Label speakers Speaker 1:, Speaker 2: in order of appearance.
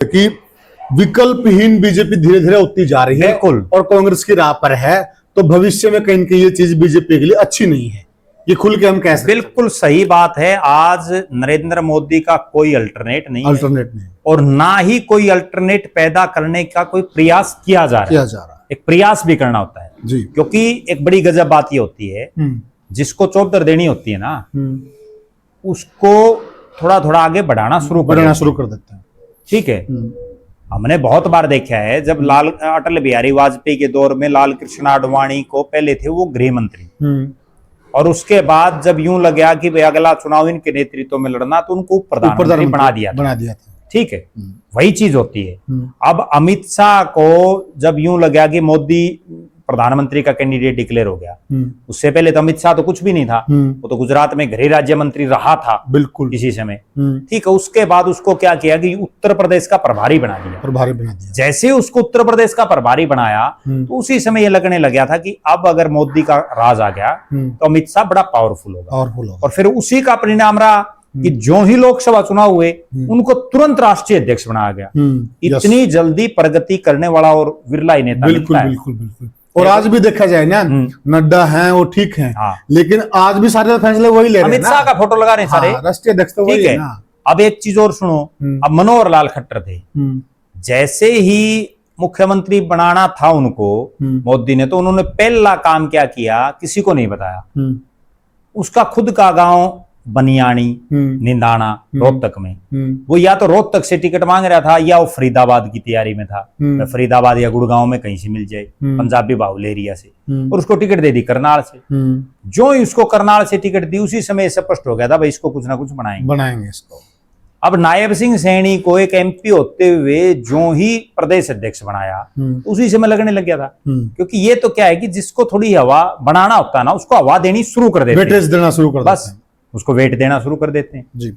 Speaker 1: कि विकल्पहीन बीजेपी धीरे धीरे उठती जा रही है
Speaker 2: बिल्कुल।
Speaker 1: और कांग्रेस की राह पर है, तो भविष्य में कहीं न कहीं ये चीज बीजेपी के लिए अच्छी नहीं है, ये खुल के हम कह सकते हैं।
Speaker 2: बिल्कुल सही बात है। आज नरेंद्र मोदी का कोई अल्टरनेट नहीं है
Speaker 1: अल्टरनेट नहीं
Speaker 2: और ना ही कोई अल्टरनेट पैदा करने का कोई प्रयास किया जा रहा है। एक प्रयास भी करना होता है
Speaker 1: जी।
Speaker 2: क्योंकि एक बड़ी गजब बात ये होती है, जिसको चौधर देनी होती है ना, उसको थोड़ा थोड़ा आगे बढ़ाना शुरू कर
Speaker 1: देते हैं।
Speaker 2: ठीक है। हमने बहुत बार देखा है, जब अटल बिहारी वाजपेयी के दौर में लाल कृष्ण आडवाणी को पहले थे वो गृह मंत्री, और उसके बाद जब यूं लगा कि भाई अगला चुनाव इनके नेतृत्व में लड़ना, तो उनको प्रधानमंत्री बना दिया था। ठीक है, वही चीज होती है। अब अमित शाह को जब यूं लगा कि मोदी प्रधानमंत्री का कैंडिडेट डिक्लेयर हो गया, उससे पहले तो अमित शाह तो कुछ भी नहीं था, वो तो गुजरात में गृह राज्य मंत्री रहा था
Speaker 1: बिल्कुल
Speaker 2: किसी समय। ठीक है, उसके बाद उसको क्या किया कि उत्तर प्रदेश का प्रभारी बना दिया। जैसे ही उसको उत्तर प्रदेश का प्रभारी बनाया, तो उसी समय ये लगने लगा था कि अब अगर मोदी का राज आ गया तो अमित शाह बड़ा पावरफुल होगा। और फिर उसी का परिणाम रहा कि जो ही लोकसभा चुनाव हुए, उनको तुरंत राष्ट्रीय अध्यक्ष बनाया गया। इतनी जल्दी प्रगति करने वाला और विरला ही नेता मिलता है।
Speaker 1: बिल्कुल। और आज भी देखा जाए ना, नड्डा हैं वो ठीक हैं, लेकिन आज भी सारे फैसले वही ले रहे हैं।
Speaker 2: अमित शाह का फोटो लगा रहे हैं सारे,
Speaker 1: राष्ट्रीय अध्यक्ष तो वही है ना।
Speaker 2: अब एक चीज और सुनो, अब मनोहर लाल खट्टर थे, जैसे ही मुख्यमंत्री बनाना था उनको मोदी ने, तो उन्होंने पहला काम क्या किया, किसी को नहीं बताया। उसका खुद का गांव बनियानी निंदाना रोहतक में, वो या तो रोहतक से टिकट मांग रहा था या वो फरीदाबाद की तैयारी में था, फरीदाबाद या गुड़गांव में कहीं से मिल जाए, पंजाबी बाहुल एरिया से, और उसको टिकट दे दी करनाल से। जो ही उसको करनाल से टिकट दी, उसी समय स्पष्ट हो गया था भाई इसको कुछ ना कुछ बनाएंगे इसको। अब नायब सिंह सैनी को एक एमपी होते हुए जो ही प्रदेश अध्यक्ष बनाया, उसी समय लगने लग गया था, क्योंकि ये तो क्या है कि जिसको थोड़ी हवा बनाना होता है ना, उसको हवा देनी शुरू कर देते हैं,
Speaker 1: वेटेज देना शुरू कर देते हैं,
Speaker 2: बस उसको वेट देना शुरू कर देते हैं।
Speaker 1: जी।